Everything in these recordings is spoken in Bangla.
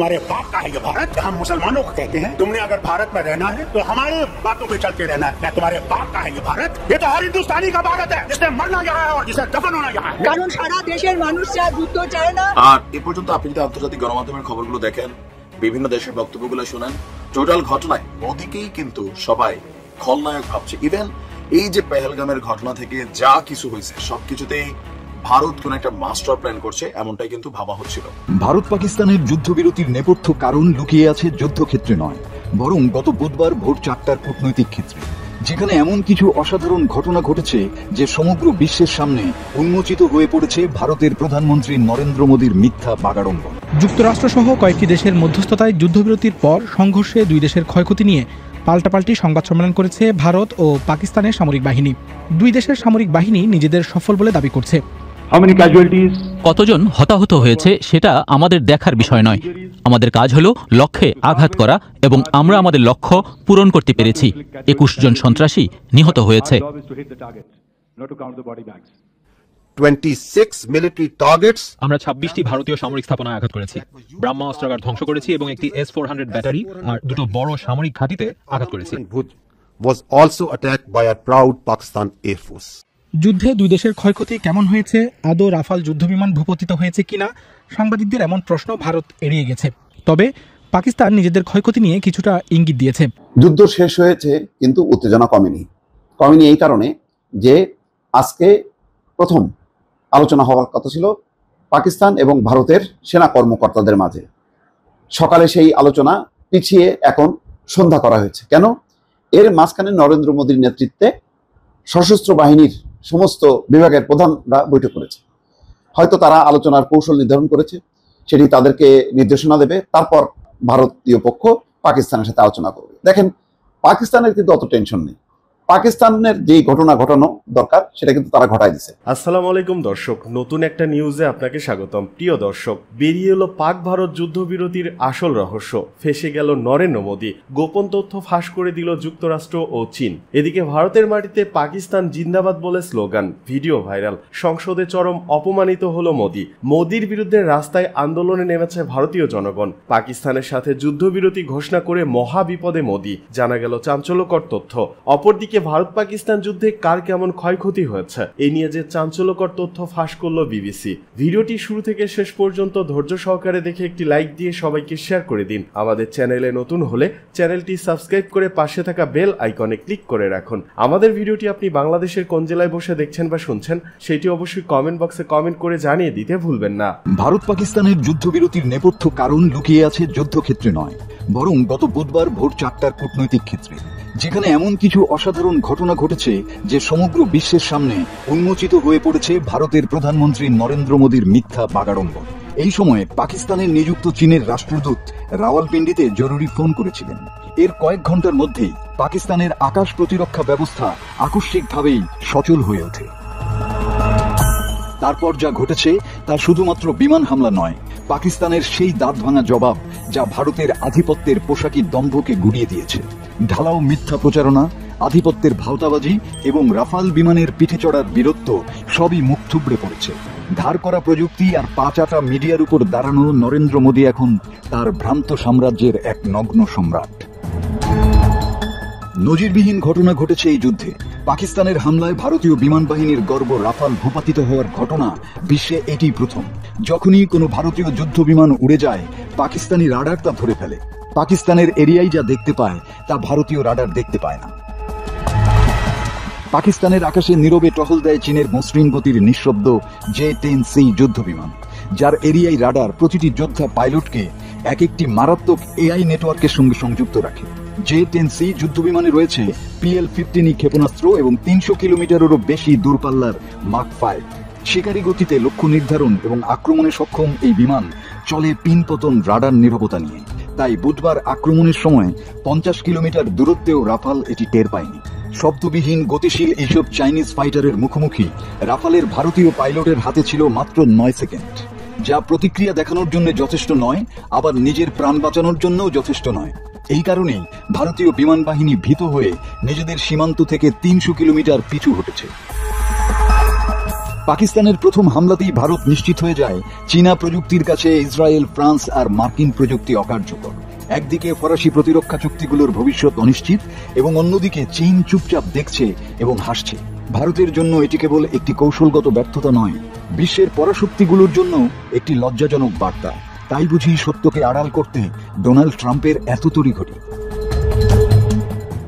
तुम्हारे बाप का है ये भारत। हम मुसलमानों को कहते हैं तुमने अगर भारत में रहना है तो हमारे बातों पे चलते रहना है। तुम्हारे बाप का है ये भारत। ये तो हर हिंदुस्तानी का भारत है, जिसने मरना यहाँ है और जिसे दफन होना यहाँ है। কারণ সারা দেশের মানুষ চায়, যুদ্ধ চায় না। আর এ পর্যন্ত আপনি যদি আন্তর্জাতিক গণমাধ্যমের খবরগুলো দেখেন, বিভিন্ন দেশের বক্তব্যগুলো শুনেন, টোটাল ঘটনায় মোদিকেই কিন্তু সবাই খলনায়ক ভাবছে। ইভেন এই যে পেহেলগামের ঘটনা থেকে যা কিছু হয়েছে সবকিছুতেই ভারত কোন একটা মাস্টার প্ল্যান করছে, এমনটাই কিন্তু ভাবা হচ্ছিল। ভারত পাকিস্তানের যুদ্ধবিরতির নেপথ্য কারণ লুকিয়ে আছে যুদ্ধক্ষেত্রে নয়, বরং গত বুধবার ভোর 4টার কূটনৈতিক ক্ষেত্রে, যেখানে এমন কিছু অসাধারণ ঘটনা ঘটেছে যে সমগ্র বিশ্বের সামনে উন্মোচিত হয়ে পড়েছে ভারতের প্রধানমন্ত্রী নরেন্দ্র মোদীর মিথ্যা বাগাড়ম্বর। যুক্তরাষ্ট্রসহ কয়েকটি দেশের মধ্যস্থতায় যুদ্ধবিরতির পর সংঘর্ষে দুই দেশের ক্ষয়ক্ষতি নিয়ে পাল্টাপাল্টি সংবাদ সম্মেলন করেছে ভারত ও পাকিস্তানের সামরিক বাহিনী। দুই দেশের সামরিক বাহিনী নিজেদের সফল বলে দাবি করছে। কতজন হতাহত হয়েছে সেটা আমাদের দেখার বিষয় নয়। আমাদের কাজ হলো লক্ষ্যে আঘাত করা এবং আমরা আমাদের লক্ষ্য পূরণ করতে পেরেছি। 21 জন সন্ত্রাসী নিহত হয়েছে। 26 military targets. আমরা 26টি ভারতীয় সামরিক স্থাপনায় আঘাত করেছি, ব্রহ্মা অস্ত্রাগার ধ্বংস করেছি এবং একটি S-400 ব্যাটারি আর দুটো বড় সামরিক ঘাঁটিতে আঘাত করেছি। Was also attacked by our proud Pakistan Air Force. যুদ্ধে দুই দেশের ক্ষয়ক্ষতি কেমন হয়েছে, আদৌ রাফাল যুদ্ধবিমান ভূপতিত হয়েছে কিনা, সাংবাদিকদের এমন প্রশ্ন ভারত এড়িয়ে গেছে। তবে পাকিস্তান নিজেদের ক্ষয়ক্ষতি নিয়ে কিছুটা ইঙ্গিত দিয়েছে। যুদ্ধ শেষ হয়েছে কিন্তু উত্তেজনা কমেনি এই কারণে যে আজকে প্রথম আলোচনা হওয়ার কথা ছিল পাকিস্তান এবং ভারতের সেনা কর্মকর্তাদের মাঝে। সকালে সেই আলোচনা পিছিয়ে এখন সন্ধ্যা করা হয়েছে। কেন? এর মাঝখানে নরেন্দ্র মোদীর নেতৃত্বে সশস্ত্র বাহিনীর সমস্ত বিভাগের প্রধানরা বৈঠক করেছে। হয়তো তারা আলোচনার কৌশল নির্ধারণ করেছে, সেটি তাদেরকে নির্দেশনা দেবে। তারপর ভারতীয় পক্ষ পাকিস্তানের সাথে আলোচনা করবে। দেখেন, পাকিস্তানের কিন্তু অত টেনশন নেই। পাকিস্তানের যে ঘটনা ঘটানো দরকার সেটা কিন্তু তারা ঘটাই দিছে। আসসালামু আলাইকুম দর্শক, নতুন একটা নিউজে আপনাকে স্বাগতম। প্রিয় দর্শক, বেরিয়ে এলো পাক ভারত যুদ্ধবিরতির আসল রহস্য। ফেসে গেল নরেন্দ্র মোদী, গোপন তথ্য ফাঁস করে দিল যুক্তরাষ্ট্র ও চীন। এদিকে ভারতের মাটিতে পাকিস্তান জিন্দাবাদ বলে স্লোগান, ভিডিও ভাইরাল। সংসদে চরম অপমানিত হলো মোদী। মোদীর বিরুদ্ধে রাস্তায় আন্দোলনে নেমেছে ভারতীয় জনগণ। পাকিস্তানের সাথে যুদ্ধবিরতি ঘোষণা করে মহা বিপদে মোদী। জানা গেল চাঞ্চল্যকর তথ্য। অপরদিকে ভারত পাকিস্তান যুদ্ধে কার কেমন ক্ষয়ক্ষতি হয়েছে এই নিয়ে যে চাঞ্চল্যকর তথ্য ফাঁস করলো বিবিসি। ভিডিওটি শুরু থেকে শেষ পর্যন্ত ধৈর্য সহকারে দেখে একটি লাইক দিয়ে সবাইকে শেয়ার করে দিন। আমাদের চ্যানেলে নতুন হলে চ্যানেলটি সাবস্ক্রাইব করে পাশে থাকা বেল আইকনে ক্লিক করে রাখুন। আমাদের ভিডিওটি আপনি বাংলাদেশের কোন জেলায় বসে দেখছেন বা শুনছেন সেটি অবশ্যই কমেন্ট বক্সে কমেন্ট করে জানিয়ে দিতে ভুলবেন না। ভারত পাকিস্তানের যুদ্ধবিরতির নেপথ্য কারণ লুকিয়ে আছে যুদ্ধক্ষেত্রে নয়, বরং গত বুধবার ভোর 4টার কূটনৈতিক ক্ষেত্রে, যেখানে এমন কিছু অসাধারণ ঘটনা ঘটেছে যে সমগ্র বিশ্বের সামনে উন্মোচিত হয়ে পড়েছে ভারতের প্রধানমন্ত্রী নরেন্দ্র মোদীর মিথ্যা বাগাড়ম্বর। এই সময়ে পাকিস্তানের নিযুক্ত চীনের রাষ্ট্রদূত রাওয়ালপিন্ডিতে জরুরি ফোন করেছিলেন। এর কয়েক ঘন্টার মধ্যেই পাকিস্তানের আকাশ প্রতিরক্ষা ব্যবস্থা আকস্মিকভাবেই সচল হয়ে ওঠে। তারপর যা ঘটেছে তা শুধুমাত্র বিমান হামলা নয়, পাকিস্তানের সেই দাঁত ভাঙা জবাব যা ভারতের আধিপত্যের পোশাকি দম্ভকে গুড়িয়ে দিয়েছে। ঢালাও মিথ্যা প্রচারণা, আধিপত্যের ভাওতাবাজি এবং রাফাল বিমানের পিঠে চড়ার বীরত্ব সবই মুখ থুবড়ে পড়েছে। ধার করা প্রযুক্তি আর পাচাটা মিডিয়ার উপর দাঁড়ানো নরেন্দ্র মোদী এখন তার ভ্রান্ত সাম্রাজ্যের এক নগ্ন সম্রাট। নজিরবিহীন ঘটনা ঘটেছে এই যুদ্ধে। পাকিস্তানের হামলায় ভারতীয় বিমান বাহিনীর গর্ব রাফাল ভূপাতিত হওয়ার ঘটনা বিশ্বে এটি প্রথম। যখনই কোনো ভারতীয় যুদ্ধ বিমান উড়ে যায়, পাকিস্তানি রাডার তা ধরে ফেলে। পাকিস্তানের এরিয়ায় যা দেখতে পায় তা ভারতীয় রাডার দেখতে পায় না। পাকিস্তানের আকাশে নীরবে টহল দেয় চীনের মসৃণ গতির নিঃশব্দ J-10C যুদ্ধ বিমান, যার এরিয়ায় রাডার প্রতিটি যোদ্ধা পাইলটকে এক একটি মারাত্মক AI নেটওয়ার্কের সঙ্গে সংযুক্ত রাখে। J-10C যুদ্ধ বিমানে রয়েছে PL-15 ক্ষেপণাস্ত্র এবং 300 কিলোমিটারেরও বেশি দূরপাল্লার মাক 5 শিকারী গতিতে লক্ষ্য নির্ধারণ এবং আক্রমণে সক্ষম এই বিমান চলে পিনপতন রাডার নিরাপত্তা নিয়ে। তাই বুধবার আক্রমণের সময় 50 কিলোমিটার দূরত্বেও রাফাল এটি টের পায়নি। শব্দবিহীন গতিশীল এইসব চাইনিজ ফাইটারের মুখোমুখি রাফালের ভারতীয় পাইলটের হাতে ছিল মাত্র 9 সেকেন্ড, যা প্রতিক্রিয়া দেখানোর জন্য যথেষ্ট নয়, আবার নিজের প্রাণ বাঁচানোর জন্যও যথেষ্ট নয়। এই কারণেই ভারতীয় বিমান বাহিনী ভীত হয়ে নিজেদের সীমান্ত থেকে 300 কিলোমিটার পিছু হটেছে। পাকিস্তানের প্রথম হামলাতেই ভারত নিশ্চিত হয়ে যায় চীনা প্রযুক্তির কাছে ইসরায়েল, ফ্রান্স আর মার্কিন প্রযুক্তি অকার্যকর। একদিকে ফরাসি প্রতিরক্ষা চুক্তিগুলোর ভবিষ্যৎ অনিশ্চিত এবং অন্যদিকে চীন চুপচাপ দেখছে এবং হাসছে। ভারতের জন্য এটি কেবল একটি কৌশলগত ব্যর্থতা নয়, বিশ্বের পরাশক্তিগুলোর জন্য একটি লজ্জাজনক বার্তা। তাই বুঝি সত্যকে আড়াল করতে ডোনাল্ড ট্রাম্পের এত তড়িঘড়ি।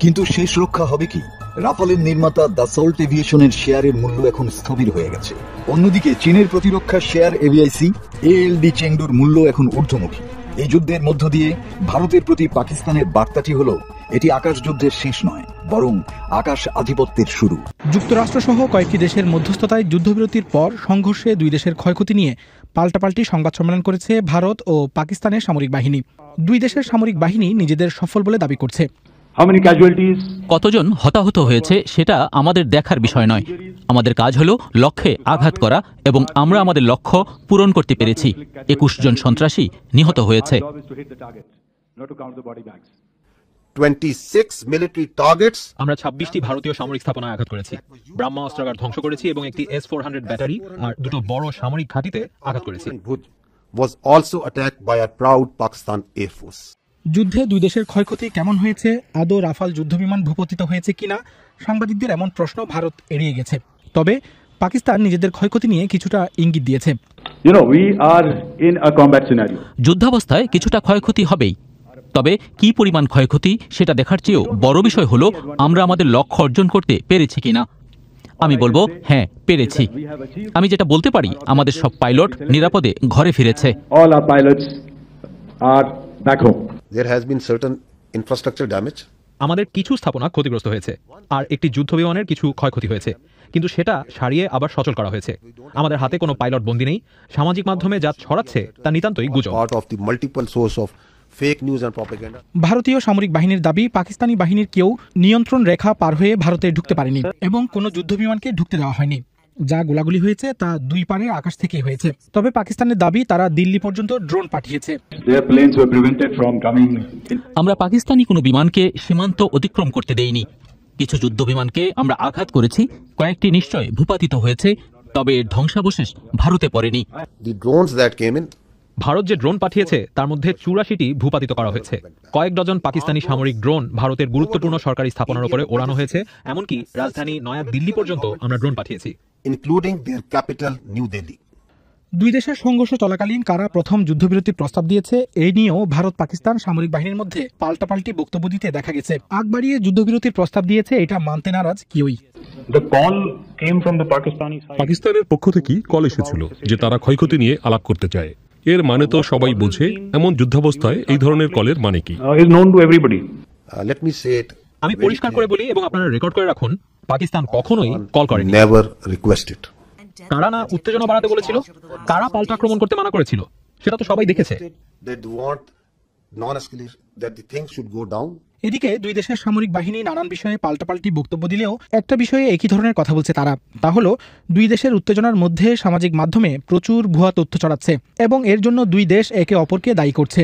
কিন্তু শেষ রক্ষা হবে কি? রাফালের নির্মাতা দাসল্ট এভিয়েশনের শেয়ারের মূল্য এখন স্থবির হয়ে গেছে। অন্যদিকে চীনের প্রতিরক্ষা শেয়ার এভিআইসি ALD চেংডুর মূল্য এখন ঊর্ধ্বমুখী। এই যুদ্ধের মধ্য দিয়ে ভারতের প্রতি পাকিস্তানের বার্তাটি হল, এটি আকাশ যুদ্ধের শেষ নয়, বরং আকাশ আধিপত্যের শুরু। যুক্তরাষ্ট্রসহ কয়েকটি দেশের মধ্যস্থতায় যুদ্ধবিরতির পর সংঘর্ষে দুই দেশের ক্ষয়ক্ষতি নিয়ে পাল্টাপাল্টি সংবাদ সম্মেলন করেছে ভারত ও পাকিস্তানের সামরিক বাহিনী। দুই দেশের সামরিক বাহিনী নিজেদের সফল বলে দাবি করছে। কতজন হতাহত হয়েছে সেটা আমাদের দেখার বিষয় নয়। আমাদের কাজ হলো লক্ষ্যে আঘাত করা এবং আমরা আমাদের লক্ষ্য পূরণ করতে পেরেছি। 21 জন সন্ত্রাসী নিহত হয়েছে। 26 military targets. আমরা 26টি ভারতীয় সামরিক স্থাপনায় আঘাত করেছি, ব্রাহ্মা অস্ত্রাগার ধ্বংস করেছি এবং একটি S-400 ব্যাটারি আর দুটো বড় সামরিক ঘাঁটিতে আঘাত করেছি। Was also attacked by our proud Pakistan Air Force. যুদ্ধে দুই দেশের ক্ষয়ক্ষতি কেমন হয়েছে, আদৌ রাফাল যুদ্ধবিমান ভূপতিত হয়েছে কিনা, সাংবাদিকদের এমন প্রশ্ন ভারত এড়িয়ে গেছে। তবে পাকিস্তান নিজেদের ক্ষয়ক্ষতি নিয়ে কিছুটা ইঙ্গিত দিয়েছে। যুদ্ধাবস্থায় কিছুটা ক্ষয়ক্ষতি হবেই, তবে কি পরিমাণ ক্ষয়ক্ষতি সেটা দেখার চেয়েও বড় বিষয় হলো আমরা আমাদের লক্ষ্য অর্জন করতে পেরেছি কিনা। আমি বলবো হ্যাঁ, পেরেছি। আমি যেটা বলতে পারি, আমাদের সব পাইলট নিরাপদে ঘরে ফিরেছে। There has been certain infrastructure damage. আমাদের কিছু স্থাপনা ক্ষতিগ্রস্ত হয়েছে আর একটি যুদ্ধবিমানের কিছু ক্ষয়ক্ষতি হয়েছে, কিন্তু সেটা সারিয়ে আবার সচল করা হয়েছে। আমাদের হাতে কোনো পাইলট বন্দী নেই। সামাজিক মাধ্যমে যা ছড়াচ্ছে তা নিতান্তই গুজব। ভারতীয় সামরিক বাহিনীর দাবি, পাকিস্তানি বাহিনীর কেউ নিয়ন্ত্রণ রেখা পার হয়ে ভারতে ঢুকতে পারেনি এবং কোনো যুদ্ধবিমানকে ঢুকতে দেওয়া হয়নি। যা গোলাগুলি হয়েছে তা দুই পারের আকাশ থেকে হয়েছে। তবে পাকিস্তানের দাবি, তারা দিল্লি পর্যন্ত ড্রোন পাঠিয়েছে। আমরা পাকিস্তানি কোনো বিমানকে সীমান্ত অতিক্রম করতে দেইনি। কিছু যুদ্ধ বিমানকে আমরা আঘাত করেছি, কয়েকটি নিশ্চয় ভূপাতিত হয়েছে, তবে এর ধ্বংসাবশেষ ভারতে পড়েনি। ভারত যে ড্রোন পাঠিয়েছে তার মধ্যে 84টি ভূপাতিত করা হয়েছে। কয়েক ডজন পাকিস্তানি সামরিক ড্রোন ভারতের গুরুত্বপূর্ণ সরকারি স্থাপনার উপরে ওড়ানো হয়েছে। এমনকি রাজধানী নয়া দিল্লি পর্যন্ত আমরা ড্রোন পাঠিয়েছি, ইনক্লুডিং দেয়ার ক্যাপিটাল নিউ দিল্লি। দুই দেশের সংঘর্ষ চলাকালীন কারা প্রথম যুদ্ধবিরতির প্রস্তাব দিয়েছে, এই নিয়েও ভারত পাকিস্তান সামরিক বাহিনীর মধ্যে পাল্টাপাল্টি বক্তব্য দিতে দেখা গেছে। আগ বাড়িয়ে যুদ্ধবিরতির প্রস্তাব দিয়েছে, এটা মানতে নারাজ কেউই। পাকিস্তানের পক্ষ থেকেই কল এসেছিল যে তারা ক্ষয়ক্ষতি নিয়ে আলাপ করতে চায়। এর মানে তো সবাই বোঝে, এমন যুদ্ধাবস্থায় এই ধরনের কলের মানে কি। আমি পরিষ্কার করে বলি এবং আপনারা রেকর্ড করে রাখুন, পাকিস্তান কখনোই কল করেনি। কারা না উত্তেজনা বাড়াতে বলেছিল, কারা পাল্টা আক্রমণ করতে মানা করেছিল, সেটা তো সবাই দেখেছে। এদিকে দুই দেশের সামরিক বাহিনী নানান বিষয়ে পাল্টাপাল্টি বক্তব্য দিলেও একটা বিষয়ে একই ধরনের কথা বলছে তারা। তা হলো, দুই দেশের উত্তেজনার মধ্যে সামাজিক মাধ্যমে প্রচুর ভুয়া তথ্য ছড়াচ্ছে এবং এর জন্য দুই দেশ একে অপরকে দায়ী করছে।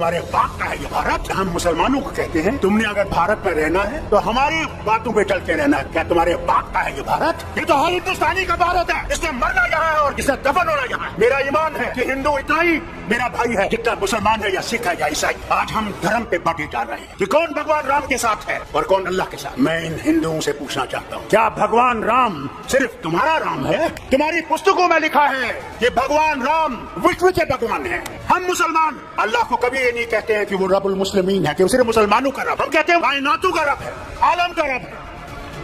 तुम्हारे बाप का है ये भारत? हम मुसलमानों को कहते हैं तुमने अगर भारत में रहना है तो हमारी बातों पे चल के रहना है। क्या तुम्हारे बाप का है ये भारत? ये तो हर हिंदुस्तानी का भारत है। इसने मरना यहाँ है और इसने दफन होना यहाँ है। मेरा ईमान है कि हिंदू इतना ही मेरा भाई है जितना मुसलमान है या सिख है या ईसाई। आज हम धर्म पे बांटे जा रहे हैं कि कौन भगवान राम के साथ है और कौन अल्लाह के साथ। मैं इन हिंदुओं से पूछना चाहता हूँ, क्या भगवान राम सिर्फ तुम्हारा राम है? तुम्हारी पुस्तकों में लिखा है कि भगवान राम विश्व के भगवान है। हम मुसलमान अल्लाह को कभी ये नहीं कहते हैं कि वो रब्बुल मुस्लिमीन है, कि वो सिर्फ मुसलमानों का रब। हम कहते हैं कायनातों का रब है, आलम का रब है।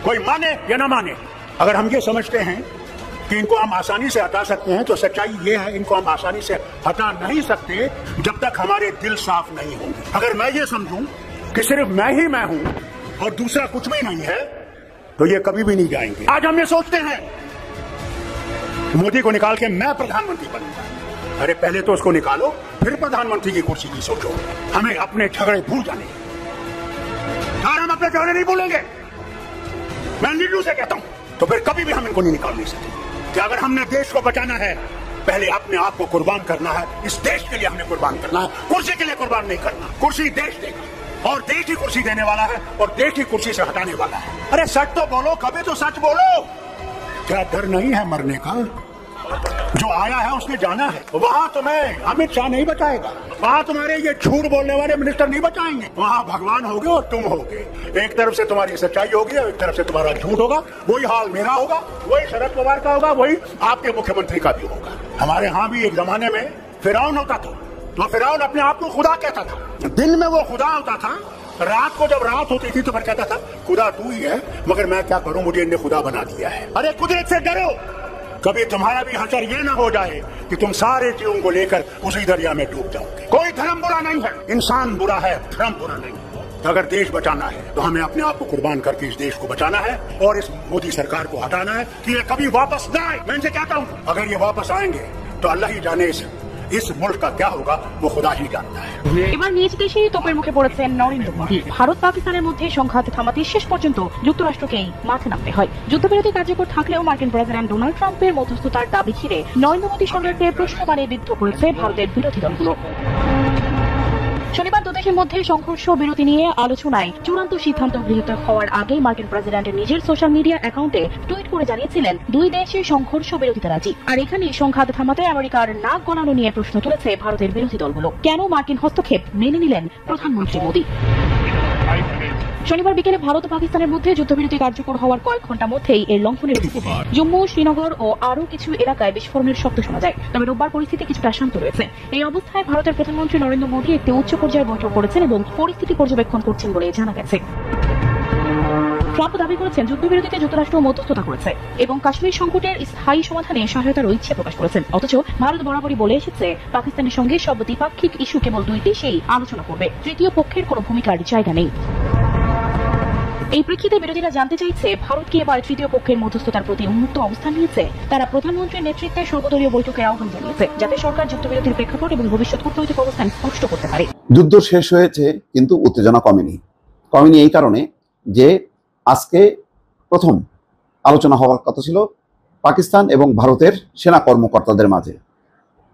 कोई माने या ना माने, अगर हम ये समझते हैं कि इनको हम आसानी से हटा सकते हैं तो सच्चाई ये है इनको हम आसानी से हटा नहीं सकते जब तक हमारे दिल साफ नहीं होंगे। अगर मैं ये समझूं कि सिर्फ मैं ही मैं हूं और दूसरा कुछ भी नहीं है तो ये कभी भी नहीं जाएंगे। आज हम ये सोचते हैं मोदी को निकाल के मैं प्रधानमंत्री बनूंगा। अरे पहले तो उसको निकालो, फिर प्रधानमंत्री की कुर्सी की सोचो। हमें अपने झगड़े भूल जाने, यार हम अपने झगड़े नहीं भूलेंगे। मैं नीलू से कहता हूं तो फिर कभी भी हम इनको नहीं निकाल नहीं सकते। कि अगर हमने देश को बचाना है पहले अपने आप को कुर्बान करना है। इस देश के लिए हमें कुर्बान करना है, कुर्सी के लिए कुर्बान नहीं करना। कुर्सी देश देगा और देश ही कुर्सी देने वाला है और देश ही कुर्सी से हटाने वाला है। अरे सच तो बोलो, कभी तो सच बोलो। क्या डर नहीं है मरने का? जो आया है उसने जाना है। वहाँ तुम्हें अमित शाह नहीं बचाएगा, वहाँ तुम्हारे ये झूठ बोलने वाले मिनिस्टर नहीं बचाएंगे। वहाँ भगवान होगे और तुम होगे। एक तरफ से तुम्हारी सच्चाई होगी और एक तरफ से तुम्हारा झूठ होगा। वही हाल मेरा होगा, वही शरद पवार का होगा, वही आपके मुख्यमंत्री का भी होगा। हमारे यहाँ भी एक जमाने में फिरौन होता था तो फिरौन अपने आप को खुदा कहता था। दिन में वो खुदा होता था, रात को जब रात होती थी तो फिर कहता था खुदा तू ही है, मगर मैं क्या करूं, मुझे इन्हें खुदा बना दिया है। अरे कुदरत से डरो, कभी तुम्हारा भी हशर ये ना हो जाए कि तुम सारे जीवों को लेकर उसी दरिया में डूब जाओगे। कोई धर्म बुरा नहीं है, इंसान बुरा है, धर्म बुरा नहीं। तो अगर देश बचाना है तो हमें अपने आप को कुर्बान करके इस देश को बचाना है और इस मोदी सरकार को हटाना है कि ये कभी वापस ना आए। मैं इनसे कहता हूँ अगर ये वापस आएंगे तो अल्लाह ही जाने इस मुल्क का क्या होगा, वो खुदा ही जानता है। এবার নিজ দেশেই তোপের মুখে পড়েছেন নরেন্দ্র মোদী। ভারত পাকিস্তানের মধ্যে সংঘাত থামাতে শেষ পর্যন্ত যুক্তরাষ্ট্রকেই মাঠে নামতে হয়। যুদ্ধবিরতি কার্যকর থাকলেও মার্কিন প্রেসিডেন্ট ডোনাল্ড ট্রাম্পের মধ্যস্থতার দাবি ঘিরে নরেন্দ্র মোদী সরকারকে প্রশ্নবাণে বিদ্ধ করেছে ভারতের বিরোধী দলগুলো। শনিবার দুদেশের মধ্যে সংঘর্ষ বিরতি নিয়ে আলোচনায় চূড়ান্ত সিদ্ধান্ত গৃহীত হওয়ার আগে মার্কিন প্রেসিডেন্ট নিজের সোশ্যাল মিডিয়া অ্যাকাউন্টে টুইট করে জানিয়েছিলেন দুই দেশের সংঘর্ষ বিরতিতে রাজি। আর এখানেই সংঘাত থামাতে আমেরিকার নাক গলানো নিয়ে প্রশ্ন তুলেছে ভারতের বিরোধী দলগুলো। কেন মার্কিন হস্তক্ষেপ মেনে নিলেন প্রধানমন্ত্রী মোদী? শনিবার বিকেলে ভারত ও পাকিস্তানের মধ্যে যুদ্ধবিরতি কার্যকর হওয়ার কয়েক ঘন্টার মধ্যেই এর লঙ্ঘনের জম্মু, শ্রীনগর ও আরও কিছু এলাকায় বিস্ফোরণের শব্দ শোনা যায়। তবে রোববার পরিস্থিতি কিছুটা শান্ত রয়েছে। এই অবস্থায় ভারতের প্রধানমন্ত্রী নরেন্দ্র মোদী একটি উচ্চ পর্যায়ের বৈঠক করেছেন এবং পরিস্থিতি পর্যবেক্ষণ করছেন বলে জানা গেছে। ট্রাম্প দাবি করেছেন যুদ্ধবিরতিতে যুক্তরাষ্ট্র মধ্যস্থতা করেছে এবং কাশ্মীর সংকটের স্থায়ী সমাধানে সহায়তার ইচ্ছে প্রকাশ করেছেন। অথচ ভারত বরাবরই বলে এসেছে পাকিস্তানের সঙ্গে সব দ্বিপাক্ষিক ইস্যু কেবল দুই দেশেই আলোচনা করবে, তৃতীয় পক্ষের কোনো ভূমিকার জায়গা নেই। এই প্রেক্ষিতে বিরোধীরা জানতে চাইছে ভারত কি এবার তৃতীয় পক্ষের মধ্যস্থতার প্রতি উন্মুক্ত অবস্থান নিয়েছে। তারা প্রধানমন্ত্রীর নেতৃত্বে সর্বদলীয় বৈঠকে আহ্বান জানিয়েছে যাতে সরকার যুদ্ধবিরতির প্রেক্ষাপট এবং ভবিষ্যৎ কূটনৈতিক অবস্থান স্পষ্ট করতে পারে। যুদ্ধ শেষ হয়েছে কিন্তু উত্তেজনা কমেনি। এই কারণে যে আজকে প্রথম আলোচনা হওয়ার কথা ছিল পাকিস্তান এবং ভারতের সেনা কর্মকর্তাদের মাঝে।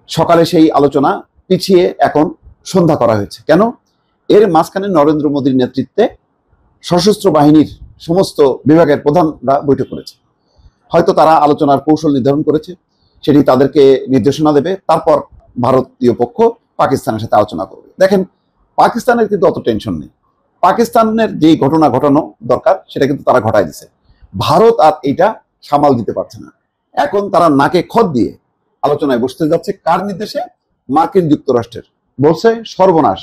সকালে সেই আলোচনা পিছিয়ে এখন সন্ধ্যা করা হয়েছে। কেন? এর মাঝখানে নরেন্দ্র মোদীর নেতৃত্বে সশস্ত্র বাহিনীর সমস্ত বিভাগের প্রধানরা বৈঠক করেছে। হয়তো তারা আলোচনার কৌশল নির্ধারণ করেছে, সেটি তাদেরকে নির্দেশনা দেবে। তারপর ভারতীয় পক্ষ পাকিস্তানের সাথে আলোচনা করবে। দেখেন, পাকিস্তানের কিন্তু অত টেনশন নেই। পাকিস্তানের যে ঘটনা ঘটানো দরকার সেটা কিন্তু তারা ঘটায় দিছে। ভারত আর এটা সামাল দিতে পারছে না। এখন তারা নাকে খত দিয়ে আলোচনায় বসতে যাচ্ছে। কার নির্দেশে? মার্কিন যুক্তরাষ্ট্রের। বলছে সর্বনাশ,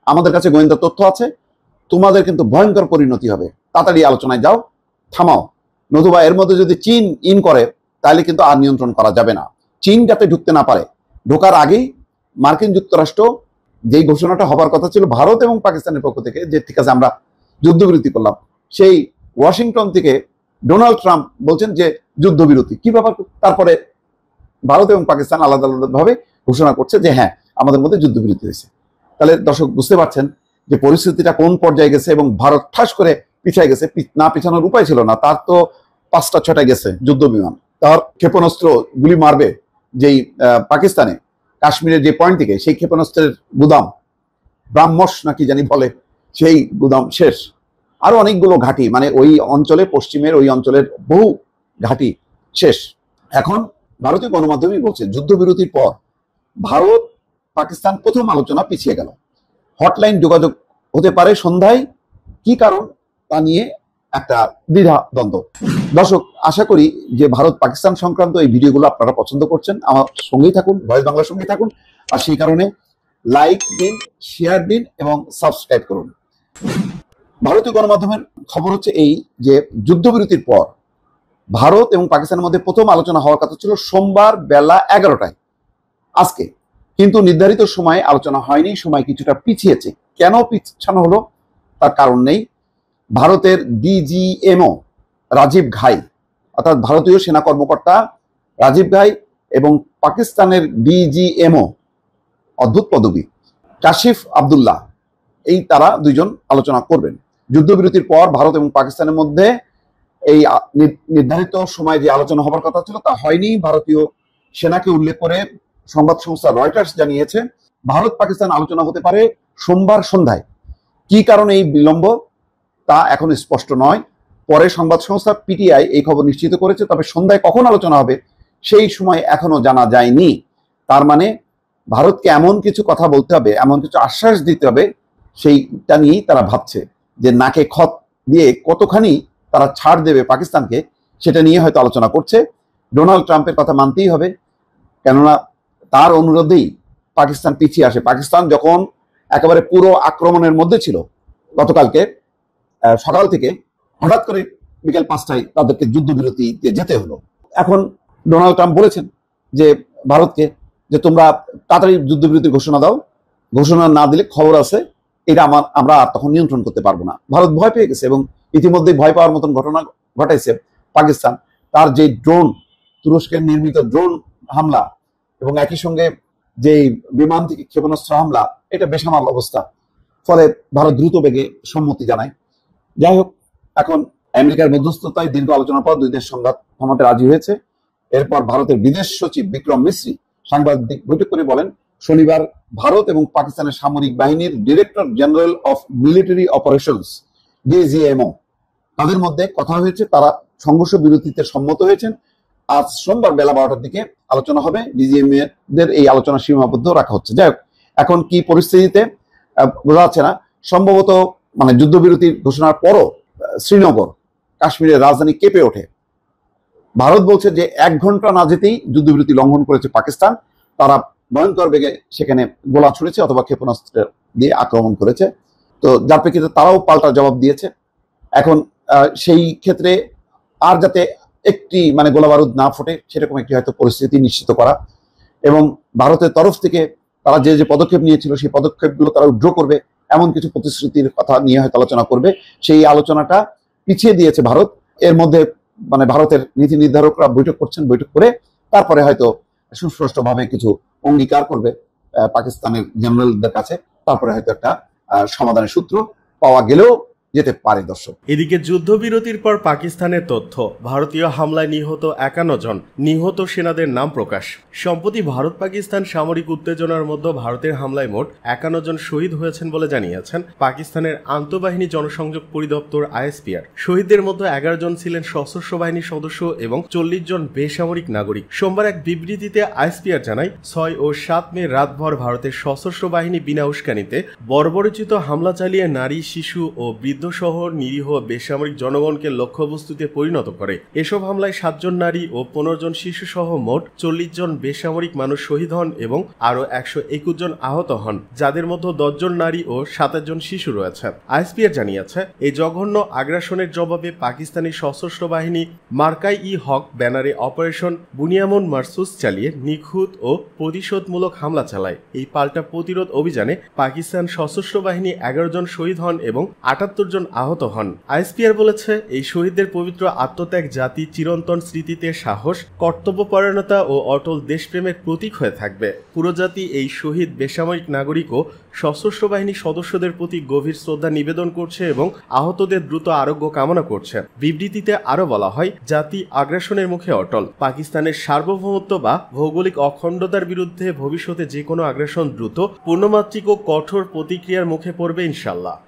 আমাদের কাছে গোয়েন্দা তথ্য আছে, তোমাদের কিন্তু ভয়ঙ্কর পরিণতি হবে, তাড়াতাড়ি আলোচনায় যাও, থামাও, নতুবা এর মধ্যে যদি চীন ইন করে তাহলে কিন্তু আর নিয়ন্ত্রণ করা যাবে না। চীন যাতে ঢুকতে না পারে। ঢোকার আগেই মার্কিন যুক্তরাষ্ট্র যেই ঘোষণাটা হবার কথা ছিল ভারত এবং পাকিস্তানের পক্ষ থেকে, যে ঠিক আছে আমরা যুদ্ধবিরতি করলাম, সেই ওয়াশিংটন থেকে ডোনাল্ড ট্রাম্প বলছেন যে যুদ্ধবিরতি কি ব্যাপার। তারপরে ভারত এবং পাকিস্তান আলাদা আলাদাভাবে ঘোষণা করছে যে হ্যাঁ আমাদের মধ্যে যুদ্ধবিরতি হয়েছে। তাহলে দর্শক বুঝতে পারছেন যে পরিস্থিতিটা কোন পর্যায়ে গেছে এবং ভারত ঠাস করে পিছিয়ে গেছে। না পিছানোর উপায় ছিল না, তার তো 5টা-6টা গেছে যুদ্ধ বিমান, তার ক্ষেপণাস্ত্র গুলি মারবে যেই পাকিস্তানে কাশ্মীরের যে পয়েন্ট থেকে, সেই ক্ষেপণাস্ত্রের গুদাম ব্রাহ্মস নাকি জানি বলে, সেই গুদাম শেষ। আরো অনেকগুলো ঘাঁটি, মানে ওই অঞ্চলে, পশ্চিমের ওই অঞ্চলের বহু ঘাঁটি শেষ। এখন ভারতীয় গণমাধ্যমই বলছে যুদ্ধবিরতির পর ভারত পাকিস্তান প্রথম আলোচনা পিছিয়ে গেল। হটলাইন যোগাযোগ হতে পারে সন্ধ্যায়, কি কারণ তা নিয়ে একটা দ্বিধা দ্বন্দ্ব। দর্শক, আশা করি যে ভারত পাকিস্তান সংক্রান্ত এই ভিডিওগুলো আপনারা পছন্দ করছেন। আমার সঙ্গেই থাকুন, ভয়েস বাংলার সঙ্গেই থাকুন, আর সেই কারণে লাইক দিন, শেয়ার দিন এবং সাবস্ক্রাইব করুন। ভারতীয় গণমাধ্যমের খবর হচ্ছে এই যে যুদ্ধবিরতির পর ভারত এবং পাকিস্তানের মধ্যে প্রথম আলোচনা হওয়ার কথা ছিল সোমবার বেলা 11টায় আজকে, কিন্তু নির্ধারিত সময়ে আলোচনা হয়নি, সময় কিছুটা পিছিয়েছে। কেন পিছানো হলো তার কারণ নেই। ভারতের ডিজিএমও রাজীব ঘাই, অর্থাৎ ভারতীয় সেনা কর্মকর্তা রাজীব ঘাই, এবং পাকিস্তানের ডিজিএমও, অদ্ভুত পদবী, কাশিফ আবদুল্লাহ, এই তারা দুইজন আলোচনা করবেন। যুদ্ধবিরতির পর ভারত এবং পাকিস্তানের মধ্যে এই নির্ধারিত সময় যে আলোচনা হবার কথা ছিল তা হয়নি। ভারতীয় সেনাকে উল্লেখ করে সংবাদ সংস্থা রয়টার্স জানিয়েছে ভারত পাকিস্তান আলোচনা হতে পারে সোমবার সন্ধ্যায়। কি কারণে এই বিলম্ব তা এখন স্পষ্ট নয়। পরে সংবাদ সংস্থা পিটিআই এই খবর নিশ্চিত করেছে, তবে সন্ধ্যায় কখন আলোচনা হবে সেই সময় এখনো জানা যায়নি। তার মানে ভারতকে এমন কিছু কথা বলতে হবে, এমন কিছু আশ্বাস দিতে হবে, সেইটা নিয়েই তারা ভাবছে যে নাকে খত দিয়ে কতখানি তারা ছাড় দেবে পাকিস্তানকে, সেটা নিয়ে হয়তো আলোচনা করছে। ডোনাল্ড ট্রাম্পের কথা মানতেই হবে, কেননা তার অনুরোধেই পাকিস্তান পিছিয়ে আসে। পাকিস্তান যখন একেবারে পুরো আক্রমণের মধ্যে ছিল গতকালকে সকাল থেকে, হঠাৎ করে বিকেল 5টায় তাদেরকে যুদ্ধবিরতিতে যেতে হলো। এখন ডোনাল্ড ট্রাম্প বলেছেন যে ভারতকে যে তোমরা তাড়াতাড়ি যুদ্ধবিরতির ঘোষণা দাও, ঘোষণা না দিলে খবর আছে এটা আমরা তখন নিয়ন্ত্রণ করতে পারবো না। ভারত ভয় পেয়ে গেছে এবং ইতিমধ্যে ভয় পাওয়ার মতন ঘটনা ঘটাইছে পাকিস্তান। তার যে ড্রোন, তুরস্কের নির্মিত ড্রোন হামলা এবং একই সঙ্গে যে বিমান থেকে ক্ষেপণাস্ত্র হামলা, এটা বেসামাল অবস্থা। ফলে ভারত দ্রুত বেগে সম্মতি জানায়। যাই হোক, এখন আমেরিকার মধ্যস্থতায় দীর্ঘ আলোচনার পর দুই দেশ সংঘাত থামাতে রাজি হয়েছে। এরপর ভারতের বিদেশ সচিব বিক্রম মিশ্রি সাংবাদিক বৈঠক করে বলেন, শনিবার ভারত এবং পাকিস্তানের সামরিক বাহিনীর director general of military operations DGMO তাদের মধ্যে কথা হয়েছে, তারা সংঘর্ষ বিরতিতে সম্মত হয়েছেন। আজ সোমবার বেলা 12টার দিকে আলোচনা হবে। ডিজিএমদের এই আলোচনা সীমাবদ্ধ রাখা হচ্ছে। যাই হোক, এখন কি পরিস্থিতিতে বোঝা যাচ্ছে না। সম্ভবত মানে যুদ্ধবিরতির ঘোষণার পরও শ্রীনগর, কাশ্মীরের রাজধানী কেঁপে ওঠে। ভারত বলছে যে 1 ঘন্টা না যেতেই যুদ্ধবিরতি লঙ্ঘন করেছে পাকিস্তান। তারা ভয়ঙ্কর বেগে সেখানে গোলা ছুড়েছে অথবা ক্ষেপণাস্ত্র দিয়ে আক্রমণ করেছে। তো যার প্রেক্ষিতে তারাও পাল্টা জবাব দিয়েছে। এখন সেই ক্ষেত্রে আর যাতে একটি মানে গোলাবারুদ না ফোটে সেরকম একটি হয়তো পরিস্থিতি নিশ্চিত করা, এবং ভারতের তরফ থেকে তারা যে যে পদক্ষেপ নিয়েছিল সেই পদক্ষেপগুলো তারা উইথড্র করবে, এমন কিছু প্রতিশ্রুতির কথা নিয়ে হয়তো আলোচনা করবে। সেই আলোচনাটা পিছিয়ে দিয়েছে ভারত। এর মধ্যে মানে ভারতের নীতি নির্ধারকরা বৈঠক করছেন, বৈঠক করে তারপরে হয়তো সুস্পষ্টভাবে কিছু অঙ্গীকার করবে পাকিস্তানের জেনারেলদের কাছে, তারপরে হয়তো একটা সমাধানের সূত্র পাওয়া গেলেও যেতে পারে। দর্শক, এদিকে যুদ্ধবিরতির পর পাকিস্তানের তথ্য, ভারতীয় হামলায় নিহত 51 জন, নিহত সেনাদের নাম প্রকাশ। সম্প্রতি ভারত পাকিস্তান সামরিক উত্তেজনার মধ্যে ভারতের হামলায় মোট 51 জন শহীদ হয়েছেন বলে জানিয়েছেন পাকিস্তানের আন্তঃবাহিনী জনসংযোগ পরিদপ্তর আইএসপিআর। শহীদদের মধ্যে 11 জন ছিলেন সশস্ত্র বাহিনীর সদস্য এবং 40 জন বেসামরিক নাগরিক। সোমবার এক বিবৃতিতে আইএসপিআর জানায়, 6 ও 7 মে রাতভর ভারতের সশস্ত্র বাহিনী বিনা উস্কানিতে বর্বরোচিত হামলা চালিয়ে নারী, শিশু ও বৃদ্ধ সহ নিরীহ বেসামরিক জনগণকে লক্ষ্যবস্তুতে পরিণত করে। এসব হামলায় 7 জন নারী ও 15 জন শিশু সহ মোট 40 জন বেসামরিক মানুষ শহীদ হন এবং আরো 121 জন আহত হন, যাদের মধ্যে 10 জন নারী ও 27 জন শিশু রয়েছে। আইএসপিআর জানিয়েছে, এই জঘন্য আগ্রাসনের জবাবে পাকিস্তানি সশস্ত্র বাহিনী মার্কাই-ই-হক ব্যানারে অপারেশন বুনিয়ামুন মারসুস চালিয়ে নিখুঁত ও প্রতিশোধমূলক হামলা চালায়। এই পাল্টা প্রতিরোধ অভিযানে পাকিস্তান সশস্ত্র বাহিনী 11 জন শহীদ হন এবং 78 জন আহত হন। আইএসপিআর বলেছে, এই শহীদদের পবিত্র আত্মত্যাগ জাতি চিরন্তন স্মৃতিতে সাহস, কর্তব্যপরায়ণতা ও অটল দেশপ্রেমের প্রতীক হয়ে থাকবে। পুরো জাতি এই শহীদ বেসামরিক নাগরিক ও সশস্ত্র বাহিনীর সদস্যদের প্রতি গভীর শ্রদ্ধা নিবেদন করছে এবং আহতদের দ্রুত আরোগ্য কামনা করছে। বিবৃতিতে আরো বলা হয়, জাতি আগ্রাসনের মুখে অটল। পাকিস্তানের সার্বভৌমত্ব বা ভৌগোলিক অখণ্ডতার বিরুদ্ধে ভবিষ্যতে যে কোনো আগ্রাসন দ্রুত, পূর্ণমাত্রিক ও কঠোর প্রতিক্রিয়ার মুখে পড়বে ইনশাল্লাহ।